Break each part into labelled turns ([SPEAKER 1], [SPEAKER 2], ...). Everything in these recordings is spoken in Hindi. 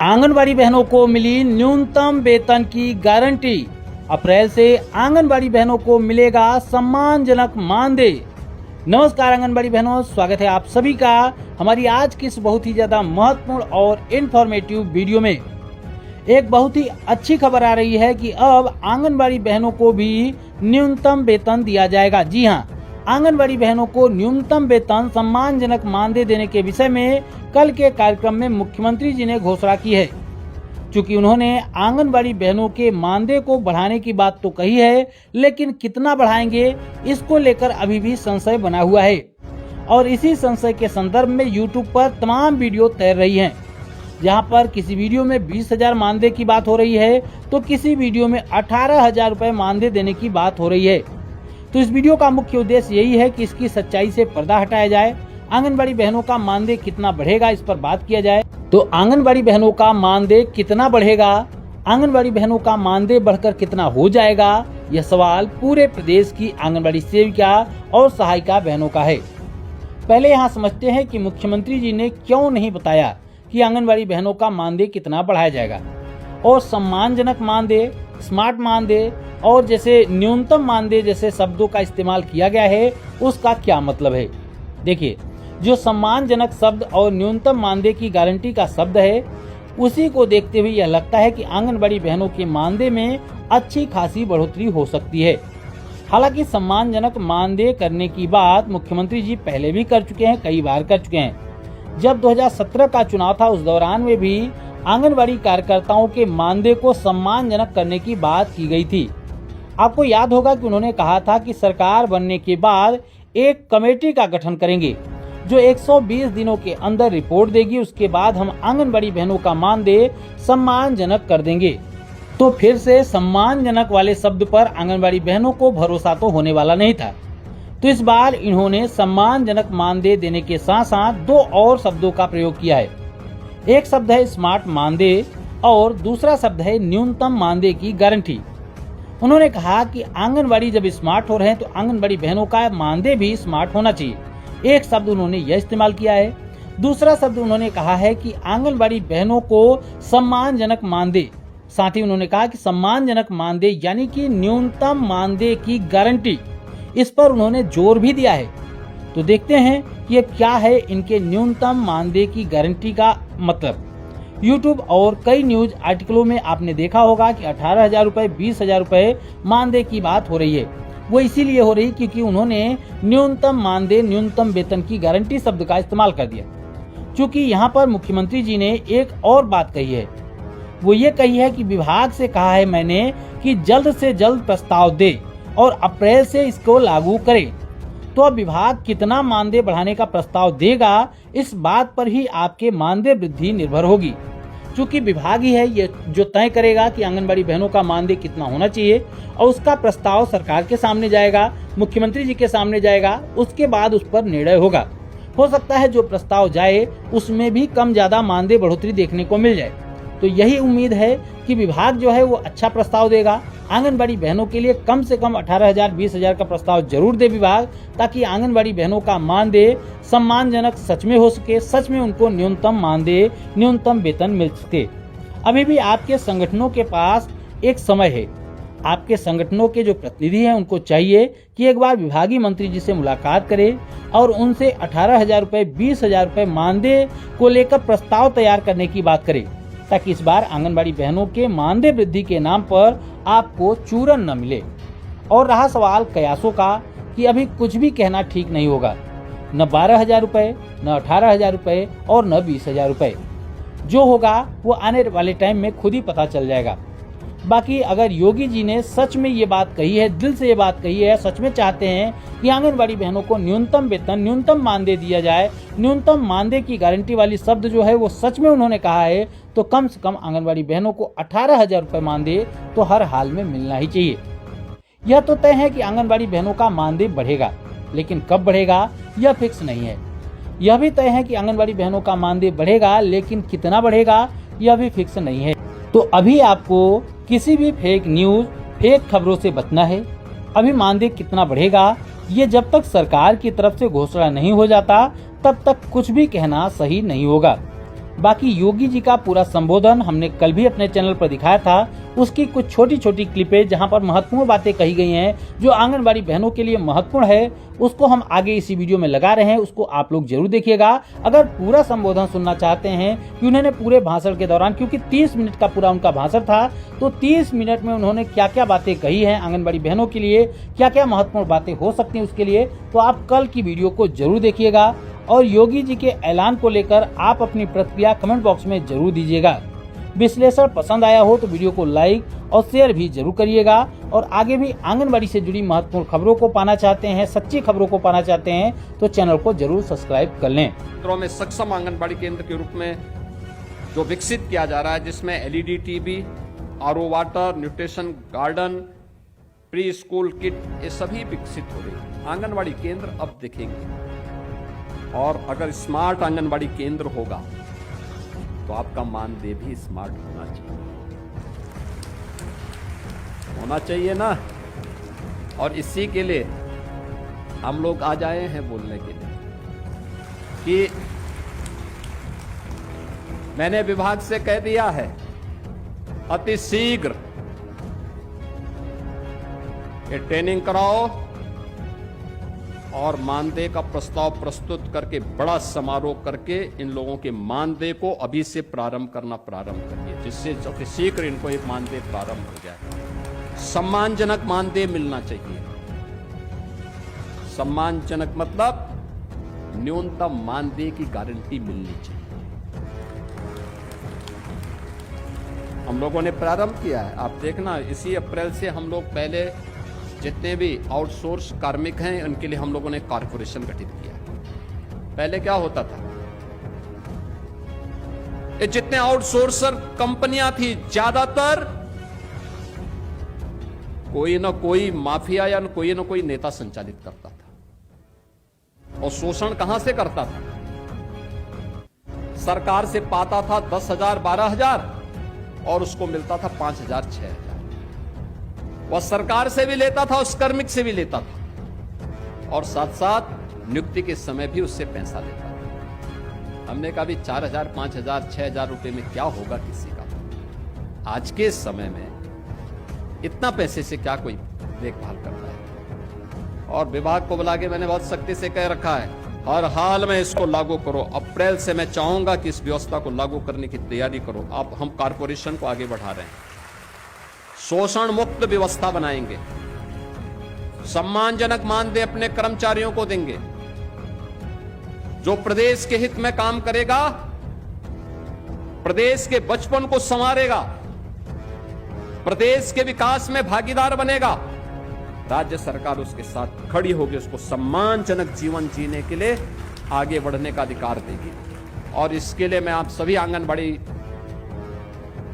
[SPEAKER 1] आंगनबाड़ी बहनों को मिली न्यूनतम वेतन की गारंटी। अप्रैल से आंगनबाड़ी बहनों को मिलेगा सम्मानजनक मानदेय। नमस्कार आंगनबाड़ी बहनों, स्वागत है आप सभी का हमारी आज की इस बहुत ही ज्यादा महत्वपूर्ण और इन्फॉर्मेटिव वीडियो में। एक बहुत ही अच्छी खबर आ रही है कि अब आंगनबाड़ी बहनों को भी न्यूनतम वेतन दिया जाएगा। जी हाँ, आंगनबाड़ी बहनों को न्यूनतम वेतन सम्मानजनक मानदेय देने के विषय में कल के कार्यक्रम में मुख्यमंत्री जी ने घोषणा की है। चूंकि उन्होंने आंगनबाड़ी बहनों के मानदेय को बढ़ाने की बात तो कही है, लेकिन कितना बढ़ाएंगे इसको लेकर अभी भी संशय बना हुआ है। और इसी संशय के संदर्भ में यूट्यूब पर तमाम वीडियो तैर रही हैं, जहां पर किसी वीडियो में 20,000 मानदेय की बात हो रही है तो किसी वीडियो में 18,000 रुपए मानदेय देने की बात हो रही है। तो इस वीडियो का मुख्य उद्देश्य यही है कि इसकी सच्चाई से पर्दा हटाया जाए, आंगनबाड़ी बहनों का मानदेय कितना बढ़ेगा इस पर बात किया जाए। तो आंगनबाड़ी बहनों का मानदेय कितना बढ़ेगा, आंगनबाड़ी बहनों का मानदेय बढ़कर कितना हो जाएगा, यह सवाल पूरे प्रदेश की आंगनबाड़ी सेविका और सहायिका बहनों का है। पहले यहाँ समझते हैं कि मुख्यमंत्री जी ने क्यों नहीं बताया कि आंगनबाड़ी बहनों का मानदेय कितना बढ़ाया जाएगा, और सम्मानजनक मानदेय, स्मार्ट मानदेय और जैसे न्यूनतम मानदेय जैसे शब्दों का इस्तेमाल किया गया है, उसका क्या मतलब है। देखिए, जो सम्मानजनक शब्द और न्यूनतम मानदेय की गारंटी का शब्द है, उसी को देखते हुए यह लगता है कि आंगनबाड़ी बहनों के मानदेय में अच्छी खासी बढ़ोतरी हो सकती है। हालांकि सम्मानजनक मानदेय करने की बात मुख्यमंत्री जी पहले भी कर चुके हैं, कई बार कर चुके हैं। जब 2017 का चुनाव था, उस दौरान में भी आंगनबाड़ी कार्यकर्ताओं के मानदेय को सम्मानजनक करने की बात की गई थी। आपको याद होगा कि उन्होंने कहा था कि सरकार बनने के बाद एक कमेटी का गठन करेंगे जो 120 दिनों के अंदर रिपोर्ट देगी, उसके बाद हम आंगनबाड़ी बहनों का मानदेय सम्मानजनक कर देंगे। तो फिर से सम्मानजनक वाले शब्द पर आंगनबाड़ी बहनों को भरोसा तो होने वाला नहीं था। तो इस बार इन्होंने सम्मानजनक मानदेय देने के साथ साथ दो और शब्दों का प्रयोग किया है। एक शब्द है स्मार्ट मानदेय और दूसरा शब्द है न्यूनतम मानदेय की गारंटी। उन्होंने कहा कि आंगनबाड़ी जब स्मार्ट हो रहे हैं तो आंगनबाड़ी बहनों का मानदेय भी स्मार्ट होना चाहिए। एक शब्द उन्होंने यह इस्तेमाल किया है। दूसरा शब्द उन्होंने कहा है कि आंगनबाड़ी बहनों को सम्मानजनक मानदेय, साथ ही उन्होंने कहा कि सम्मानजनक मानदेय यानी कि न्यूनतम मानदेय की गारंटी, इस पर उन्होंने जोर भी दिया है। तो देखते हैं कि ये क्या है इनके न्यूनतम मानदेय की गारंटी का मतलब। यूट्यूब और कई न्यूज आर्टिकलों में आपने देखा होगा कि 18,000 रुपए, 20,000 रुपए मानदेय की बात हो रही है। वो इसीलिए हो रही क्योंकि उन्होंने न्यूनतम मानदेय, न्यूनतम वेतन की गारंटी शब्द का इस्तेमाल कर दिया। चूंकि यहाँ पर मुख्यमंत्री जी ने एक और बात कही है, वो ये कही है कि विभाग से कहा है मैंने कि जल्द से जल्द प्रस्ताव दे और अप्रैल से इसको लागू करे। तो अब विभाग कितना मानदेय बढ़ाने का प्रस्ताव देगा, इस बात पर ही आपके मानदेय वृद्धि निर्भर होगी। चूंकि विभाग ही है ये जो तय करेगा कि आंगनबाड़ी बहनों का मानदेय कितना होना चाहिए, और उसका प्रस्ताव सरकार के सामने जाएगा, मुख्यमंत्री जी के सामने जाएगा, उसके बाद उस पर निर्णय होगा। हो सकता है जो प्रस्ताव जाए उसमें भी कम ज्यादा मानदेय बढ़ोतरी देखने को मिल जाए। तो यही उम्मीद है कि विभाग जो है वो अच्छा प्रस्ताव देगा। आंगनबाड़ी बहनों के लिए कम से कम 18,000, 20,000 का प्रस्ताव जरूर दे विभाग, ताकि आंगनबाड़ी बहनों का मानदेय सम्मानजनक सच में हो सके, सच में उनको न्यूनतम मानदेय, न्यूनतम वेतन मिल सके। अभी भी आपके संगठनों के पास एक समय है। आपके संगठनों के जो प्रतिनिधि हैं उनको चाहिए कि एक बार विभागीय मंत्री जी से मुलाकात करें और उनसे 18,000 रुपए, 20,000 रुपए मानदेय को लेकर प्रस्ताव तैयार करने की बात करें, ताकि इस बार आंगनबाड़ी बहनों के मानदेय वृद्धि के नाम पर आपको चूरन न मिले। और रहा सवाल कयासों का, कि अभी कुछ भी कहना ठीक नहीं होगा। न 12,000 रुपए, न 18,000 रुपए और न 20,000 रुपए। जो होगा वो आने वाले टाइम में खुद ही पता चल जाएगा। बाकी अगर योगी जी ने सच में ये बात कही है, दिल से ये बात कही है, सच में चाहते हैं कि आंगनबाड़ी बहनों को न्यूनतम वेतन, न्यूनतम मानदेय दिया जाए, न्यूनतम मानदेय की गारंटी वाली शब्द जो है वो सच में उन्होंने कहा है, तो कम से कम आंगनबाड़ी बहनों को 18,000 रुपए मानदेय तो हर हाल में मिलना ही चाहिए। यह तो तय है कि आंगनबाड़ी बहनों का मानदेय बढ़ेगा, लेकिन कब बढ़ेगा यह फिक्स नहीं है। यह भी तय है कि आंगनबाड़ी बहनों का मानदेय बढ़ेगा, लेकिन कितना बढ़ेगा यह भी फिक्स नहीं है। तो अभी आपको किसी भी फेक न्यूज, फेक खबरों से बचना है। अभी मानदेय कितना बढ़ेगा ये जब तक सरकार की तरफ से घोषणा नहीं हो जाता, तब तक कुछ भी कहना सही नहीं होगा। बाकी योगी जी का पूरा संबोधन हमने कल भी अपने चैनल पर दिखाया था, उसकी कुछ छोटी छोटी क्लिपें जहां पर महत्वपूर्ण बातें कही गई हैं जो आंगनबाड़ी बहनों के लिए महत्वपूर्ण है, उसको हम आगे इसी वीडियो में लगा रहे हैं, उसको आप लोग जरूर देखिएगा। अगर पूरा संबोधन सुनना चाहते हैं कि उन्होंने पूरे भाषण के दौरान, क्योंकि 30 मिनट का पूरा उनका भाषण था, तो 30 मिनट में उन्होंने क्या क्या बातें कही हैं आंगनबाड़ी बहनों के लिए, क्या क्या महत्वपूर्ण बातें हो सकती हैं उसके लिए, तो आप कल की वीडियो को जरूर देखिएगा। और योगी जी के ऐलान को लेकर आप अपनी प्रतिक्रिया कमेंट बॉक्स में जरूर दीजिएगा। विश्लेषण पसंद आया हो तो वीडियो को लाइक और शेयर भी जरूर करिएगा। और आगे भी आंगनबाड़ी से जुड़ी महत्वपूर्ण खबरों को पाना चाहते हैं, सच्ची खबरों को पाना चाहते हैं, तो चैनल को जरूर सब्सक्राइब कर लें।
[SPEAKER 2] क्षेत्रों में सक्षम आंगनबाड़ी केंद्र के रूप में जो विकसित किया जा रहा है, जिसमें LED TV, RO water, nutrition garden, pre school kit, ये सभी विकसित हो रही है। आंगनबाड़ी केंद्र अब दिखेंगे, और अगर स्मार्ट आंगनबाड़ी केंद्र होगा तो आपका मानदेय भी स्मार्ट होना चाहिए ना। और इसी के लिए हम लोग आज आए हैं बोलने के लिए कि मैंने विभाग से कह दिया है अति शीघ्र ये ट्रेनिंग कराओ और मानदेय का प्रस्ताव प्रस्तुत करके बड़ा समारोह करके इन लोगों के मानदेय को अभी से प्रारंभ करिए, जिससे अति शीघ्र इनको एक मानदेय प्रारंभ हो जाए। सम्मानजनक मानदेय मिलना चाहिए। सम्मानजनक मतलब न्यूनतम मानदेय की गारंटी मिलनी चाहिए। हम लोगों ने प्रारंभ किया है, आप देखना इसी अप्रैल से हम लोग पहले जितने भी आउटसोर्स कार्मिक हैं उनके लिए हम लोगों ने कॉर्पोरेशन गठित किया। पहले क्या होता था, ये जितने आउटसोर्सर कंपनियां थी ज्यादातर कोई ना कोई माफिया या कोई ना कोई नेता संचालित करता था। और शोषण कहां से करता था? सरकार से पाता था 10,000 12,000 और उसको मिलता था 5,000 6,000। वह सरकार से भी लेता था, उस कार्मिक से भी लेता था, और साथ साथ नियुक्ति के समय भी उससे पैसा लेता था। हमने कहा भी 4,000 5,000 6,000 रुपए में क्या होगा किसी का? आज के समय में इतना पैसे से क्या कोई देखभाल करता है? और विभाग को बुला के मैंने बहुत सख्ती से कह रखा है, हर हाल में इसको लागू करो। अप्रैल से मैं चाहूंगा कि इस व्यवस्था को लागू करने की तैयारी करो। अब हम कॉर्पोरेशन को आगे बढ़ा रहे हैं, शोषण मुक्त व्यवस्था बनाएंगे, सम्मानजनक मानदेय अपने कर्मचारियों को देंगे। जो प्रदेश के हित में काम करेगा, प्रदेश के बचपन को संवारेगा, प्रदेश के विकास में भागीदार बनेगा, राज्य सरकार उसके साथ खड़ी होगी, उसको सम्मानजनक जीवन जीने के लिए आगे बढ़ने का अधिकार देगी। और इसके लिए मैं आप सभी आंगनबाड़ी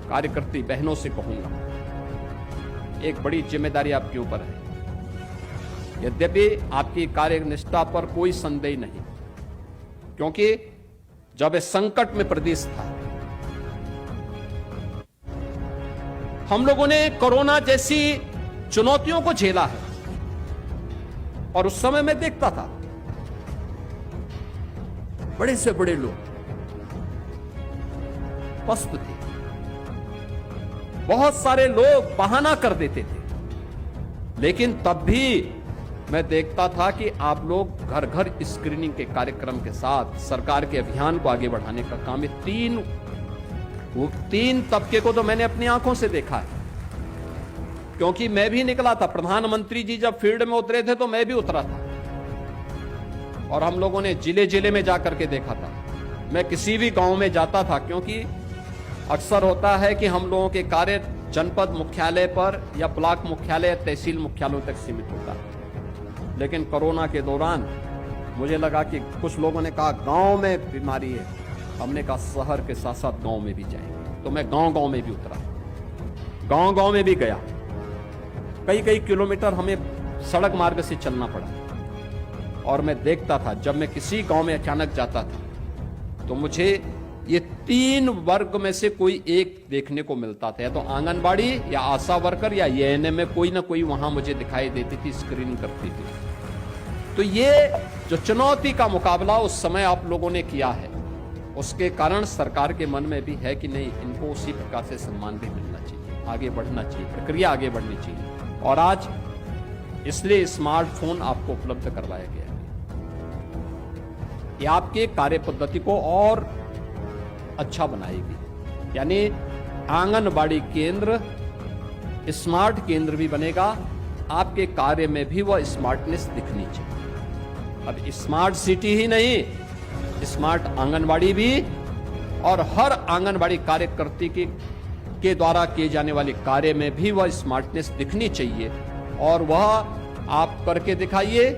[SPEAKER 2] कार्यकर्ती बहनों से कहूंगा, एक बड़ी जिम्मेदारी आपके ऊपर है। यद्यपि आपकी कार्यनिष्ठा पर कोई संदेह नहीं, क्योंकि जब इस संकट में प्रदेश था, हम लोगों ने कोरोना जैसी चुनौतियों को झेला है। और उस समय मैं देखता था बड़े से बड़े लोग पस्त थे, बहुत सारे लोग बहाना कर देते थे, लेकिन तब भी मैं देखता था कि आप लोग घर घर स्क्रीनिंग के कार्यक्रम के साथ सरकार के अभियान को आगे बढ़ाने का काम है। तीन तबके को तो मैंने अपनी आंखों से देखा है, क्योंकि मैं भी निकला था। प्रधानमंत्री जी जब फील्ड में उतरे थे तो मैं भी उतरा था, और हम लोगों ने जिले जिले में जाकर के देखा था। मैं किसी भी गांव में जाता था, क्योंकि अक्सर होता है कि हम लोगों के कार्य जनपद मुख्यालय पर या ब्लॉक मुख्यालय, तहसील मुख्यालयों तक सीमित होता है। लेकिन कोरोना के दौरान मुझे लगा कि कुछ लोगों ने कहा गांव में बीमारी है, हमने कहा शहर के साथ साथ गांव में भी जाएंगे। तो मैं गांव गांव में भी उतरा, गांव गांव में भी गया। कई कई किलोमीटर हमें सड़क मार्ग से चलना पड़ा, और मैं देखता था, जब मैं किसी गांव में अचानक जाता था तो मुझे ये 3 वर्ग में से कोई एक देखने को मिलता था, या तो आंगनबाड़ी या आशा वर्कर या एएनएम में कोई ना कोई वहां मुझे दिखाई देती थी, स्क्रीनिंग करती थी। तो ये जो चुनौती का मुकाबला उस समय आप लोगों ने किया है, उसके कारण सरकार के मन में भी है कि नहीं, इनको उसी प्रकार से सम्मान भी मिलना चाहिए, आगे बढ़ना चाहिए, प्रक्रिया आगे बढ़नी चाहिए। और आज इसलिए स्मार्टफोन आपको उपलब्ध करवाया गया है। ये आपके कार्य पद्धति को और अच्छा बनाएगी, यानी आंगनबाड़ी केंद्र स्मार्ट केंद्र भी बनेगा, आपके कार्य में भी वह स्मार्टनेस दिखनी चाहिए। अब स्मार्ट सिटी ही नहीं, स्मार्ट आंगनबाड़ी भी, और हर आंगनबाड़ी कार्यकर्ती के द्वारा किए जाने वाले कार्य में भी वह स्मार्टनेस दिखनी चाहिए, और वह आप करके दिखाइए।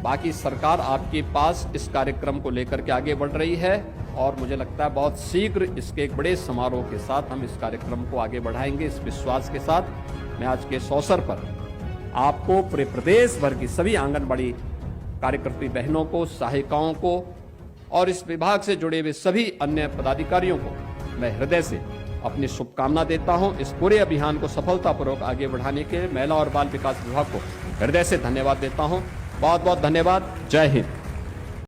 [SPEAKER 2] बाकी सरकार आपके पास इस कार्यक्रम को लेकर के आगे बढ़ रही है, और मुझे लगता है बहुत शीघ्र इसके एक बड़े समारोह के साथ हम इस कार्यक्रम को आगे बढ़ाएंगे। इस विश्वास के साथ मैं आज के इस अवसर पर आपको पूरे प्रदेश भर की सभी आंगनबाड़ी कार्यकर्ती बहनों को, सहायिकाओं को और इस विभाग से जुड़े हुए सभी अन्य पदाधिकारियों को मैं हृदय से अपनी शुभकामना देता हूं। इस पूरे अभियान को सफलतापूर्वक आगे बढ़ाने के महिला और बाल विकास विभाग को हृदय से धन्यवाद देता हूं। बहुत बहुत धन्यवाद। जय हिंद।